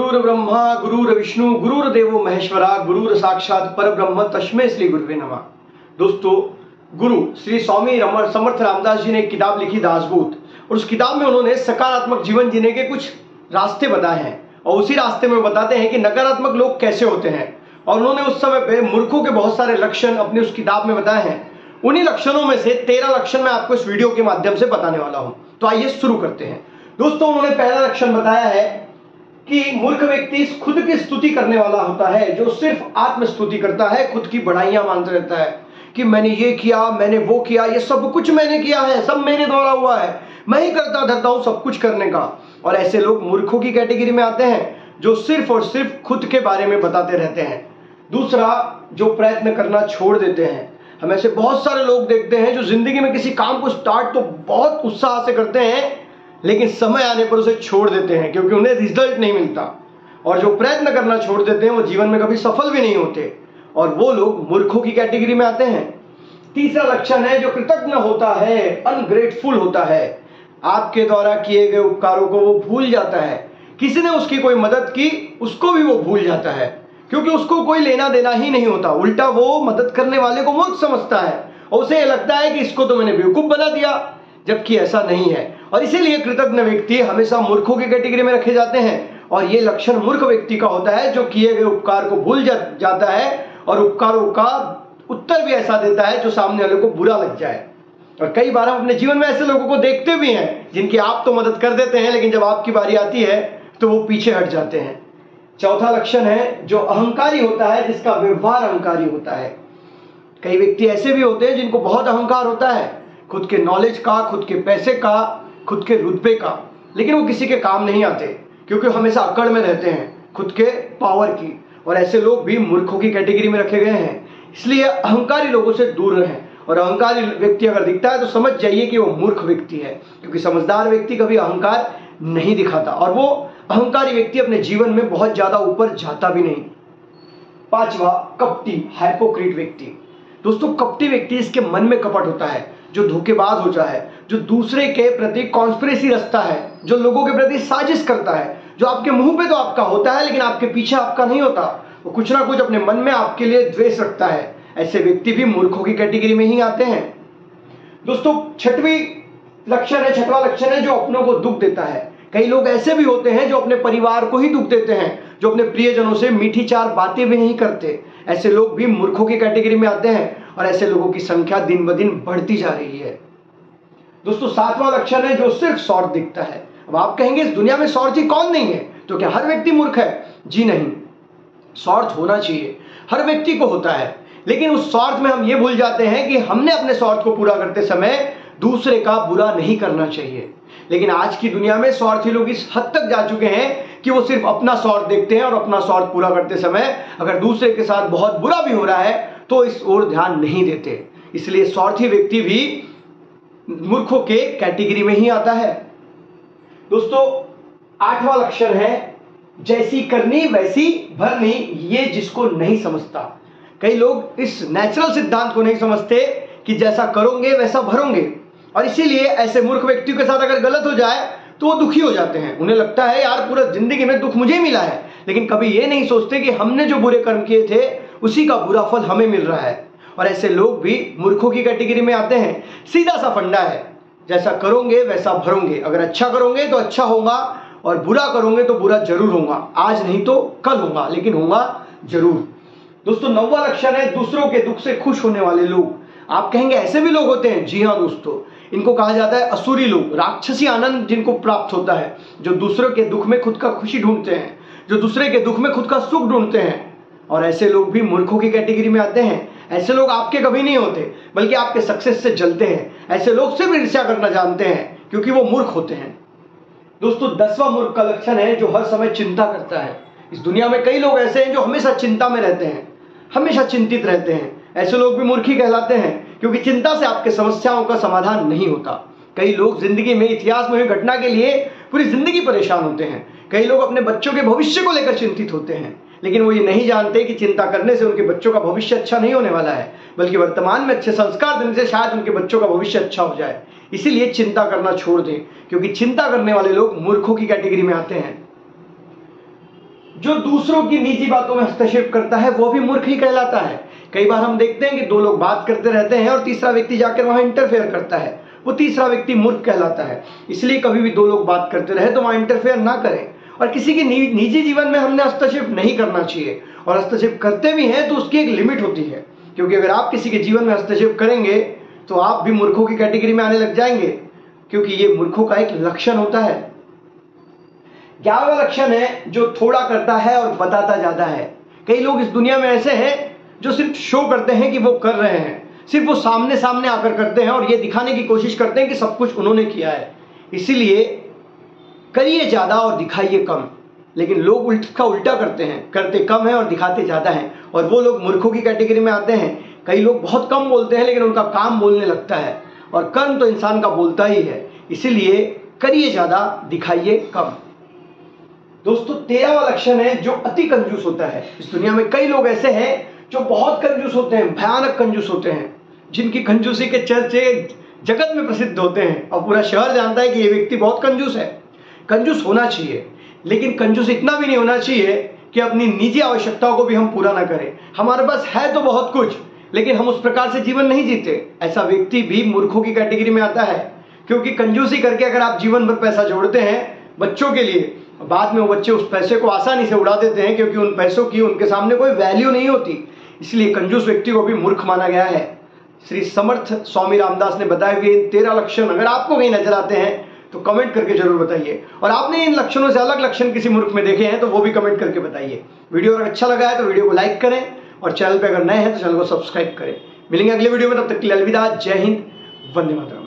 गुरुर् ब्रह्मा गुरुर् विष्णु गुरुर्देवो महेश्वरा गुरुर् साक्षात परब्रह्म तस्मै श्री गुरुवे नमः। दोस्तों, गुरु श्री स्वामी समर्थ रामदास जी ने एक किताब लिखी दासबोध, और उस किताब में उन्होंने सकारात्मक जीवन जीने के कुछ रास्ते बताए हैं और उसी रास्ते में बताते हैं कि नकारात्मक लोग कैसे होते हैं। और उन्होंने उस समय पे मूर्खों के बहुत सारे लक्षण अपनी उस किताब में बताए हैं। उन्हीं लक्षणों में से 13 लक्षण मैं आपको इस वीडियो के माध्यम से बताने वाला हूं। तो आइए शुरू करते हैं। दोस्तों, उन्होंने पहला लक्षण बताया है कि मूर्ख व्यक्ति खुद की स्तुति करने वाला होता है, जो सिर्फ आत्मस्तुति करता है, खुद की बढ़ाइयां मानता रहता है कि मैंने ये किया, मैंने वो किया, ये सब कुछ मैंने किया है, सब मेरे द्वारा हुआ है, मैं ही करता धरता हूं सब कुछ करने का। और ऐसे लोग मूर्खों की कैटेगरी में आते हैं, जो सिर्फ और सिर्फ खुद के बारे में बताते रहते हैं। दूसरा, जो प्रयत्न करना छोड़ देते हैं। हम ऐसे बहुत सारे लोग देखते हैं जो जिंदगी में किसी काम को स्टार्ट तो बहुत उत्साह से करते हैं, लेकिन समय आने पर उसे छोड़ देते हैं क्योंकि उन्हें रिजल्ट नहीं मिलता। और जो प्रयत्न करना छोड़ देते हैं वो जीवन में कभी सफल भी नहीं होते, और वो लोग मूर्खों की कैटेगरी में आते हैं। तीसरा लक्षण है जो कृतज्ञ होता है, अनग्रेटफुल होता है। आपके द्वारा किए गए उपकारों को वो भूल जाता है। किसी ने उसकी कोई मदद की, उसको भी वो भूल जाता है क्योंकि उसको कोई लेना देना ही नहीं होता। उल्टा वो मदद करने वाले को मूर्ख समझता है और उसे लगता है कि इसको तो मैंने बेवकूफ बना दिया, जबकि ऐसा नहीं है। और इसीलिए कृतज्ञ व्यक्ति हमेशा मूर्खों की कैटेगरी में रखे जाते हैं। और ये लक्षण मूर्ख व्यक्ति का होता है जो किए गए उपकार को भूल जाता है और उपकारों का उत्तर भी ऐसा देता है जो सामने वाले को बुरा लग जाए। और कई बार हम अपने जीवन में ऐसे लोगों को देखते भी हैं जिनकी आप तो मदद कर देते हैं, लेकिन जब आपकी बारी आती है तो वो पीछे हट जाते हैं। चौथा लक्षण है जो अहंकारी होता है, जिसका व्यवहार अहंकारी होता है। कई व्यक्ति ऐसे भी होते हैं जिनको बहुत अहंकार होता है, खुद के नॉलेज का, खुद के पैसे का, खुद के रुतबे का, लेकिन वो किसी के काम नहीं आते क्योंकि हमेशा अकड़ में रहते हैं खुद के पावर की। और ऐसे लोग भी मूर्खों की कैटेगरी में रखे गए हैं। इसलिए अहंकारी लोगों से दूर रहें। और अहंकारी व्यक्ति अगर दिखता है तो समझ जाइए कि वो मूर्ख व्यक्ति है, क्योंकि समझदार व्यक्ति कभी अहंकार नहीं दिखाता और वो अहंकारी व्यक्ति अपने जीवन में बहुत ज्यादा ऊपर जाता भी नहीं। पांचवा, कपटी, हाइपोक्रीट व्यक्ति। दोस्तों, कपटी व्यक्ति, इसके मन में कपट होता है, जो धोखेबाज होता है, जो दूसरे के प्रति कॉन्स्पिरेसी रचता है, जो लोगों के प्रति साजिश करता है, जो आपके मुंह पे तो आपका होता है लेकिन आपके पीछे आपका नहीं होता। वो कुछ ना कुछ अपने मन में आपके लिए द्वेष रखता है। ऐसे व्यक्ति भी मूर्खों की कैटेगरी में ही आते हैं। दोस्तों, छठवां लक्षण है जो अपनों को दुख देता है। कई लोग ऐसे भी होते हैं जो अपने परिवार को ही दुख देते हैं, जो अपने प्रियजनों से मीठी चार बातें भी नहीं करते। ऐसे लोग भी मूर्खों की कैटेगरी में आते हैं और ऐसे लोगों की संख्या दिन ब दिन बढ़ती जा रही है। दोस्तों, सातवां लक्षण है जो सिर्फ स्वार्थ दिखता है। अब आप कहेंगे इस दुनिया में स्वार्थी कौन नहीं है, तो क्या हर व्यक्ति मूर्ख है? जी नहीं, स्वार्थ होना चाहिए, हर व्यक्ति को होता है, लेकिन उस स्वार्थ में हम ये भूल जाते हैं कि हमने अपने स्वार्थ को पूरा करते समय दूसरे का बुरा नहीं करना चाहिए। लेकिन आज की दुनिया में स्वार्थी लोग इस हद तक जा चुके हैं कि वो सिर्फ अपना स्वार्थ देखते हैं और अपना स्वार्थ पूरा करते समय अगर दूसरे के साथ बहुत बुरा भी हो रहा है तो इस ओर ध्यान नहीं देते। इसलिए स्वार्थी व्यक्ति भी मूर्खों के कैटेगरी में ही आता है। दोस्तों, आठवां लक्षण है जैसी करनी वैसी भरनी, ये जिसको नहीं समझता। कई लोग इस नेचुरल सिद्धांत को नहीं समझते कि जैसा करोगे वैसा भरोगे, और इसीलिए ऐसे मूर्ख व्यक्तियों के साथ अगर गलत हो जाए तो वो दुखी हो जाते हैं। उन्हें लगता है यार पूरा जिंदगी में दुख मुझे मिला है, लेकिन कभी ये नहीं सोचते कि हमने जो बुरे कर्म किए थे उसी का बुरा फल हमें मिल रहा है। और ऐसे लोग भी मूर्खों की कैटेगरी में आते हैं। सीधा सा फंडा है, जैसा करोगे वैसा भरोगे। अगर अच्छा करोगे तो अच्छा होगा और बुरा करोगे तो बुरा जरूर होगा। आज नहीं तो कल होगा, लेकिन होगा जरूर। दोस्तों, 9वां लक्षण है दूसरों के दुख से खुश होने वाले लोग। आप कहेंगे ऐसे भी लोग होते हैं? जी हाँ दोस्तों, इनको कहा जाता है असुरी लोग, राक्षसी आनंद जिनको प्राप्त होता है, जो दूसरों के दुख में खुद का खुशी ढूंढते हैं, जो दूसरे के दुख में खुद का सुख ढूंढते हैं। और ऐसे लोग भी मूर्खों की कैटेगरी में आते हैं। ऐसे लोग आपके कभी नहीं होते, बल्कि आपके सक्सेस से जलते हैं। ऐसे लोग सिर्फ ईर्ष्या करना जानते हैं क्योंकि वो मूर्ख होते हैं। दोस्तों, 10वां मूर्ख का लक्षण है जो हर समय चिंता करता है। इस दुनिया में कई लोग ऐसे हैं जो हमेशा चिंता में रहते हैं, हमेशा चिंतित रहते हैं। ऐसे लोग भी मूर्खी कहलाते हैं क्योंकि चिंता से आपके समस्याओं का समाधान नहीं होता। कई लोग जिंदगी में, इतिहास में हुई घटना के लिए पूरी जिंदगी परेशान होते हैं। कई लोग अपने बच्चों के भविष्य को लेकर चिंतित होते हैं, लेकिन वो ये नहीं जानते कि चिंता करने से उनके बच्चों का भविष्य अच्छा नहीं होने वाला है, बल्कि वर्तमान में अच्छे संस्कार देने से शायद उनके बच्चों का भविष्य अच्छा हो जाए। इसीलिए चिंता करना छोड़ दें, क्योंकि चिंता करने वाले लोग मूर्खों की कैटेगरी में आते हैं। जो दूसरों की निजी बातों में हस्तक्षेप करता है वो भी मूर्ख ही कहलाता है। कई बार हम देखते हैं कि दो लोग बात करते रहते हैं और तीसरा व्यक्ति जाकर वहां इंटरफेयर करता है, वो तीसरा व्यक्ति मूर्ख कहलाता है। इसलिए कभी भी दो लोग बात करते रहे तो वहां इंटरफेयर ना करें, और किसी के निजी जीवन में हमने हस्तक्षेप नहीं करना चाहिए। और हस्तक्षेप करते भी हैं तो उसकी एक लिमिट होती है, क्योंकि अगर आप किसी के जीवन में हस्तक्षेप करेंगे तो आप भी मूर्खों की कैटेगरी में आने लग जाएंगे, क्योंकि ये मूर्खों का एक लक्षण होता है। 11वां लक्षण है जो थोड़ा करता है और बताता ज्यादा है। कई लोग इस दुनिया में ऐसे हैं जो सिर्फ शो करते हैं कि वो कर रहे हैं, सिर्फ वो सामने सामने आकर करते हैं और ये दिखाने की कोशिश करते हैं कि सब कुछ उन्होंने किया है। इसीलिए करिए ज्यादा और दिखाइए कम। लेकिन लोग इसका उल्टा करते हैं, करते कम है और दिखाते ज्यादा है, और वो लोग मूर्खों की कैटेगरी में आते हैं। कई लोग बहुत कम बोलते हैं लेकिन उनका काम बोलने लगता है, और कर्म तो इंसान का बोलता ही है। इसीलिए करिए ज्यादा, दिखाइए कम। दोस्तों 13वां लक्षण है जो अति कंजूस होता है। इस दुनिया में कई लोग ऐसे हैं जो बहुत कंजूस होते हैं, भयानक कंजूस होते हैं, जिनकी कंजूसी के चर्चे जगत में प्रसिद्ध होते हैं और पूरा शहर जानता है कि ये व्यक्ति बहुत कंजूस है। कंजूस होना चाहिए, लेकिन कंजूस इतना भी नहीं होना चाहिए कि अपनी निजी आवश्यकताओं को भी हम पूरा ना करें। हमारे पास है तो बहुत कुछ, लेकिन हम उस प्रकार से जीवन नहीं जीते। ऐसा व्यक्ति भी मूर्खों की कैटेगरी में आता है, क्योंकि कंजूसी करके अगर आप जीवन भर पैसा जोड़ते हैं बच्चों के लिए, बाद में वो बच्चे उस पैसे को आसानी से उड़ा देते हैं, क्योंकि उन पैसों की उनके सामने कोई वैल्यू नहीं होती। इसलिए कंजूस व्यक्ति को भी मूर्ख माना गया है। श्री समर्थ स्वामी रामदास ने बताए हुए 13 लक्षण अगर आपको कहीं नजर आते हैं तो कमेंट करके जरूर बताइए, और आपने इन लक्षणों से अलग लक्षण किसी मूर्ख में देखे हैं तो वो भी कमेंट करके बताइए। वीडियो अगर अच्छा लगा है तो वीडियो को लाइक करें, और चैनल पे अगर नए हैं तो चैनल को सब्सक्राइब करें। मिलेंगे अगले वीडियो में, तब तक के लिए अलविदा। जय हिंद, वंदे मातरम।